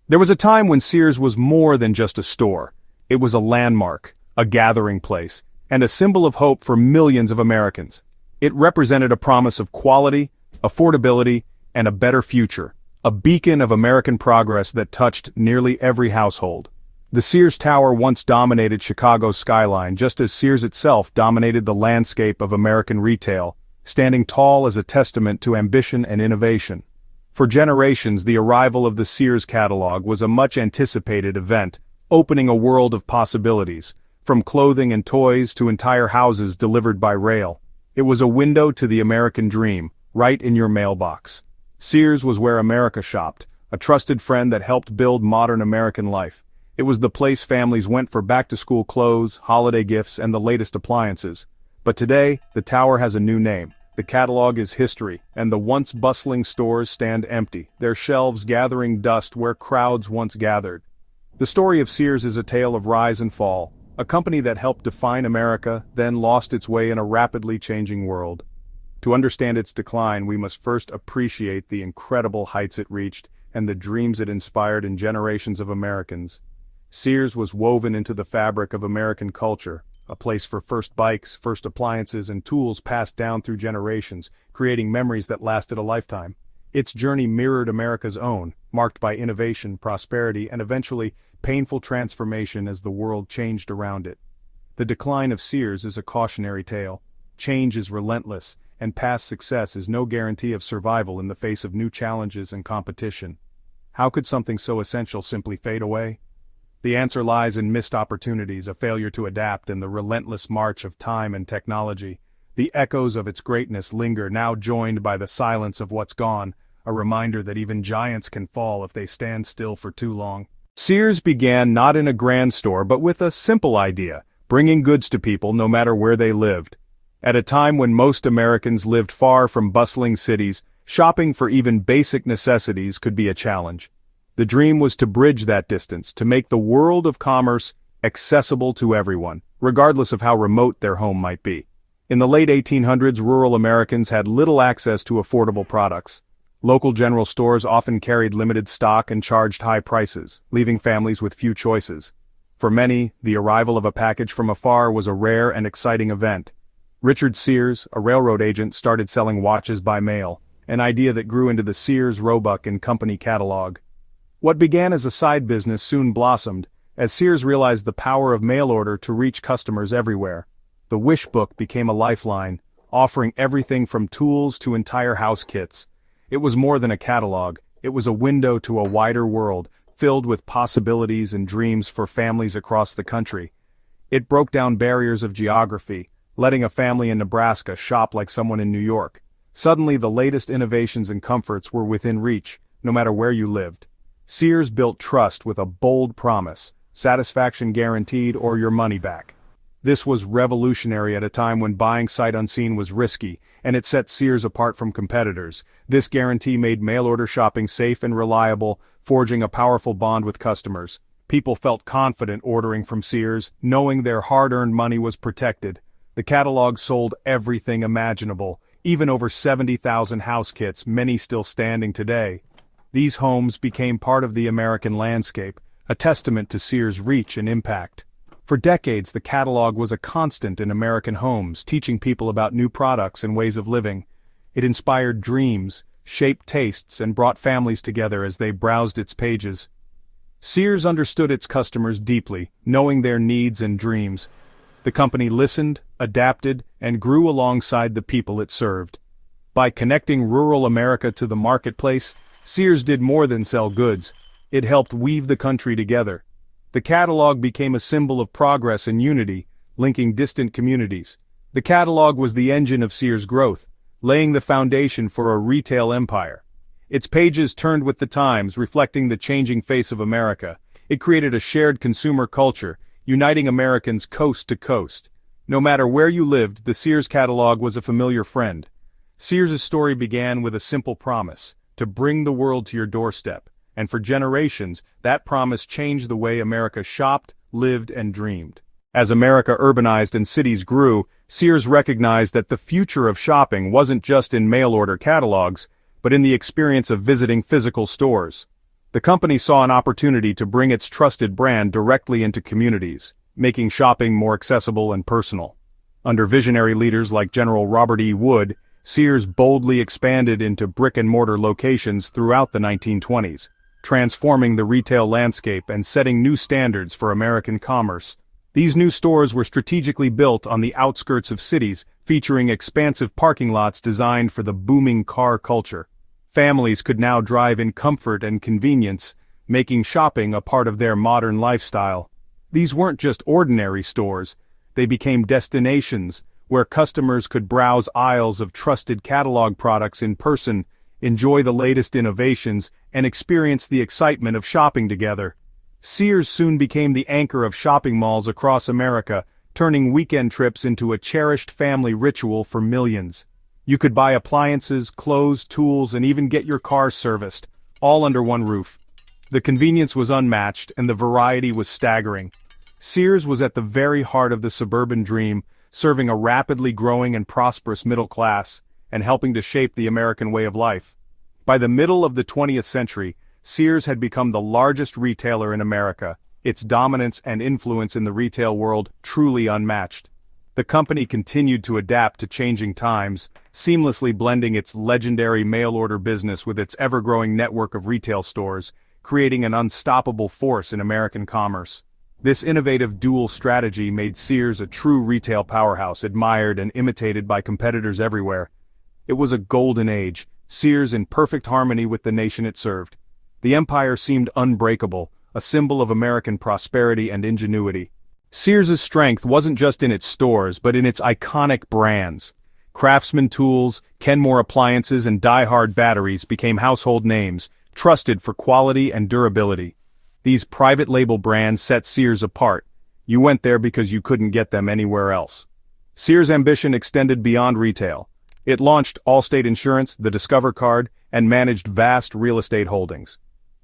There was a time when Sears was more than just a store. It was a landmark, a gathering place, and a symbol of hope for millions of Americans. It represented a promise of quality, affordability, and a better future, a beacon of American progress that touched nearly every household. The Sears Tower once dominated Chicago's skyline just as Sears itself dominated the landscape of American retail, standing tall as a testament to ambition and innovation. For generations, the arrival of the Sears catalog was a much-anticipated event, opening a world of possibilities, from clothing and toys to entire houses delivered by rail. It was a window to the American dream, right in your mailbox. Sears was where America shopped, a trusted friend that helped build modern American life. It was the place families went for back-to-school clothes, holiday gifts, and the latest appliances. But today, the tower has a new name. The catalog is history, and the once bustling stores stand empty, their shelves gathering dust where crowds once gathered. The story of Sears is a tale of rise and fall, a company that helped define America, then lost its way in a rapidly changing world. To understand its decline, we must first appreciate the incredible heights it reached and the dreams it inspired in generations of Americans. Sears was woven into the fabric of American culture, a place for first bikes, first appliances, and tools passed down through generations, creating memories that lasted a lifetime. Its journey mirrored America's own, marked by innovation, prosperity, and eventually, painful transformation as the world changed around it. The decline of Sears is a cautionary tale. Change is relentless, and past success is no guarantee of survival in the face of new challenges and competition. How could something so essential simply fade away? The answer lies in missed opportunities, a failure to adapt, and the relentless march of time and technology. The echoes of its greatness linger, now joined by the silence of what's gone, a reminder that even giants can fall if they stand still for too long. Sears began not in a grand store but with a simple idea, bringing goods to people no matter where they lived. At a time when most Americans lived far from bustling cities, shopping for even basic necessities could be a challenge. The dream was to bridge that distance, to make the world of commerce accessible to everyone, regardless of how remote their home might be. In the late 1800s, rural Americans had little access to affordable products. Local general stores often carried limited stock and charged high prices, leaving families with few choices. For many, the arrival of a package from afar was a rare and exciting event. Richard Sears, a railroad agent, started selling watches by mail, an idea that grew into the Sears, Roebuck and Company catalog. What began as a side business soon blossomed, as Sears realized the power of mail order to reach customers everywhere. The wish book became a lifeline, offering everything from tools to entire house kits. It was more than a catalog, it was a window to a wider world, filled with possibilities and dreams for families across the country. It broke down barriers of geography, letting a family in Nebraska shop like someone in New York. Suddenly the latest innovations and comforts were within reach, no matter where you lived. Sears built trust with a bold promise, satisfaction guaranteed or your money back. This was revolutionary at a time when buying sight unseen was risky, and it set Sears apart from competitors. This guarantee made mail-order shopping safe and reliable, forging a powerful bond with customers. People felt confident ordering from Sears, knowing their hard-earned money was protected. The catalog sold everything imaginable, even over 70,000 house kits, many still standing today. These homes became part of the American landscape, a testament to Sears' reach and impact. For decades, the catalog was a constant in American homes, teaching people about new products and ways of living. It inspired dreams, shaped tastes, and brought families together as they browsed its pages. Sears understood its customers deeply, knowing their needs and dreams. The company listened, adapted, and grew alongside the people it served. By connecting rural America to the marketplace, Sears did more than sell goods. It helped weave the country together. The catalog became a symbol of progress and unity, linking distant communities. The catalog was the engine of Sears' growth, laying the foundation for a retail empire. Its pages turned with the times, reflecting the changing face of America. It created a shared consumer culture, uniting Americans coast to coast. No matter where you lived, the Sears catalog was a familiar friend. Sears' story began with a simple promise: to bring the world to your doorstep, and for generations, that promise changed the way America shopped, lived, and dreamed. As America urbanized and cities grew, Sears recognized that the future of shopping wasn't just in mail-order catalogs, but in the experience of visiting physical stores. The company saw an opportunity to bring its trusted brand directly into communities, making shopping more accessible and personal. Under visionary leaders like General Robert E. Wood, Sears boldly expanded into brick-and-mortar locations throughout the 1920s, transforming the retail landscape and setting new standards for American commerce. These new stores were strategically built on the outskirts of cities, featuring expansive parking lots designed for the booming car culture. Families could now drive in comfort and convenience, making shopping a part of their modern lifestyle. These weren't just ordinary stores, they became destinations where customers could browse aisles of trusted catalog products in person, enjoy the latest innovations, and experience the excitement of shopping together. Sears soon became the anchor of shopping malls across America, turning weekend trips into a cherished family ritual for millions. You could buy appliances, clothes, tools, and even get your car serviced, all under one roof. The convenience was unmatched, and the variety was staggering. Sears was at the very heart of the suburban dream, serving a rapidly growing and prosperous middle class, and helping to shape the American way of life. By the middle of the 20th century, Sears had become the largest retailer in America, its dominance and influence in the retail world truly unmatched. The company continued to adapt to changing times, seamlessly blending its legendary mail-order business with its ever-growing network of retail stores, creating an unstoppable force in American commerce. This innovative dual strategy made Sears a true retail powerhouse, admired and imitated by competitors everywhere. It was a golden age, Sears in perfect harmony with the nation it served. The empire seemed unbreakable, a symbol of American prosperity and ingenuity. Sears' strength wasn't just in its stores but in its iconic brands. Craftsman tools, Kenmore appliances, and Die-Hard batteries became household names, trusted for quality and durability. These private label brands set Sears apart. You went there because you couldn't get them anywhere else. Sears' ambition extended beyond retail. It launched Allstate Insurance, the Discover Card, and managed vast real estate holdings.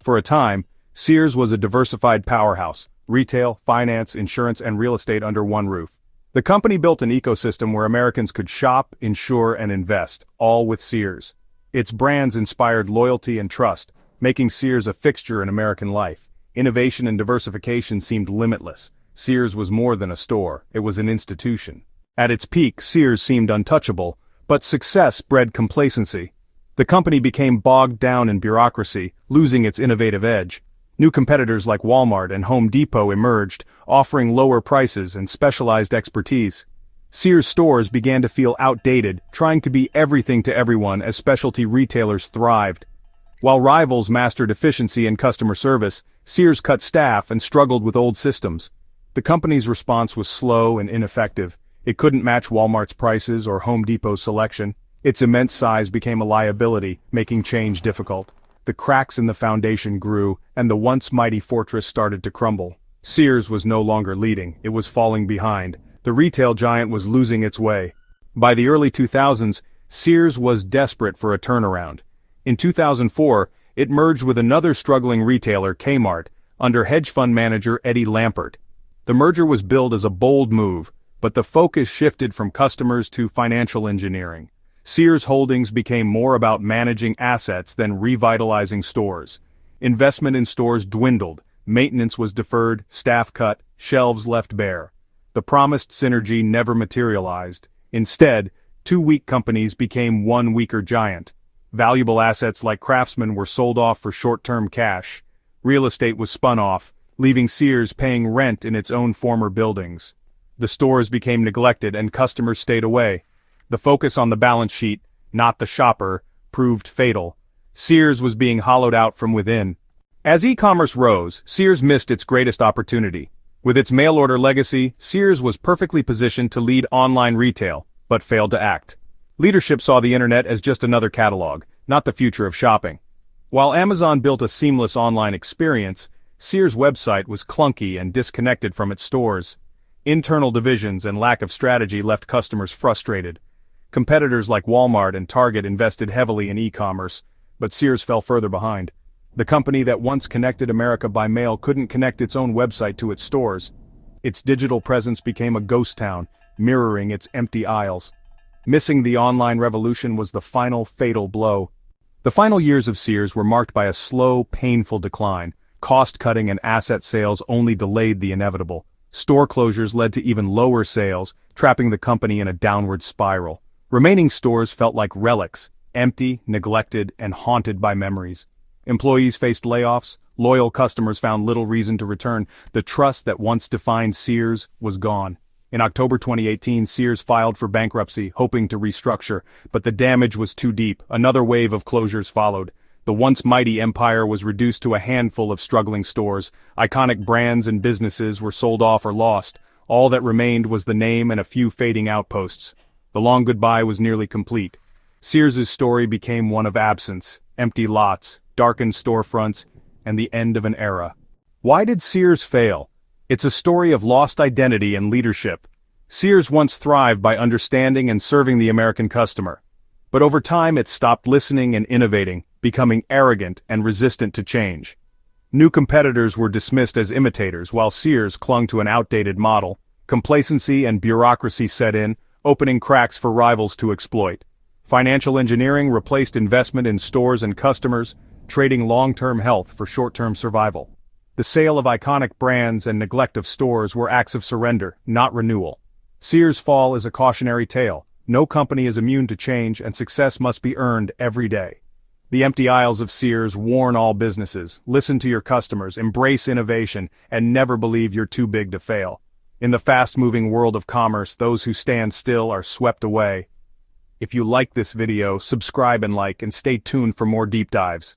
For a time, Sears was a diversified powerhouse, retail, finance, insurance, and real estate under one roof. The company built an ecosystem where Americans could shop, insure, and invest, all with Sears. Its brands inspired loyalty and trust, making Sears a fixture in American life. Innovation and diversification seemed limitless. Sears was more than a store, it was an institution. At its peak, Sears seemed untouchable, but success bred complacency. The company became bogged down in bureaucracy, losing its innovative edge. New competitors like Walmart and Home Depot emerged, offering lower prices and specialized expertise. Sears stores began to feel outdated, trying to be everything to everyone as specialty retailers thrived. While rivals mastered efficiency and customer service, Sears cut staff and struggled with old systems. The company's response was slow and ineffective. It couldn't match Walmart's prices or Home Depot's selection. Its immense size became a liability, making change difficult. The cracks in the foundation grew, and the once mighty fortress started to crumble. Sears was no longer leading, it was falling behind. The retail giant was losing its way. By the early 2000s, Sears was desperate for a turnaround. In 2004, it merged with another struggling retailer, Kmart, under hedge fund manager Eddie Lampert. The merger was billed as a bold move, but the focus shifted from customers to financial engineering. Sears Holdings became more about managing assets than revitalizing stores. Investment in stores dwindled, maintenance was deferred, staff cut, shelves left bare. The promised synergy never materialized. Instead, two weak companies became one weaker giant. Valuable assets like Craftsman were sold off for short-term cash. Real estate was spun off, leaving Sears paying rent in its own former buildings. The stores became neglected and customers stayed away. The focus on the balance sheet, not the shopper, proved fatal. Sears was being hollowed out from within. As e-commerce rose, Sears missed its greatest opportunity. With its mail-order legacy, Sears was perfectly positioned to lead online retail, but failed to act. Leadership saw the internet as just another catalog, not the future of shopping. While Amazon built a seamless online experience, Sears' website was clunky and disconnected from its stores. Internal divisions and lack of strategy left customers frustrated. Competitors like Walmart and Target invested heavily in e-commerce, but Sears fell further behind. The company that once connected America by mail couldn't connect its own website to its stores. Its digital presence became a ghost town, mirroring its empty aisles. Missing the online revolution was the final fatal blow. The final years of Sears were marked by a slow, painful decline. Cost-cutting and asset sales only delayed the inevitable. Store closures led to even lower sales, trapping the company in a downward spiral. Remaining stores felt like relics, empty, neglected, and haunted by memories. Employees faced layoffs, loyal customers found little reason to return. The trust that once defined Sears was gone. In October 2018, Sears filed for bankruptcy, hoping to restructure, but the damage was too deep. Another wave of closures followed. The once mighty empire was reduced to a handful of struggling stores. Iconic brands and businesses were sold off or lost. All that remained was the name and a few fading outposts. The long goodbye was nearly complete. Sears's story became one of absence, empty lots, darkened storefronts, and the end of an era. Why did Sears fail? It's a story of lost identity and leadership. Sears once thrived by understanding and serving the American customer. But over time it stopped listening and innovating, becoming arrogant and resistant to change. New competitors were dismissed as imitators while Sears clung to an outdated model. Complacency and bureaucracy set in, opening cracks for rivals to exploit. Financial engineering replaced investment in stores and customers, trading long-term health for short-term survival. The sale of iconic brands and neglect of stores were acts of surrender, not renewal. Sears' fall is a cautionary tale. No company is immune to change, and success must be earned every day. The empty aisles of Sears warn all businesses: listen to your customers, embrace innovation, and never believe you're too big to fail. In the fast-moving world of commerce, those who stand still are swept away. If you like this video, subscribe and like, and stay tuned for more deep dives.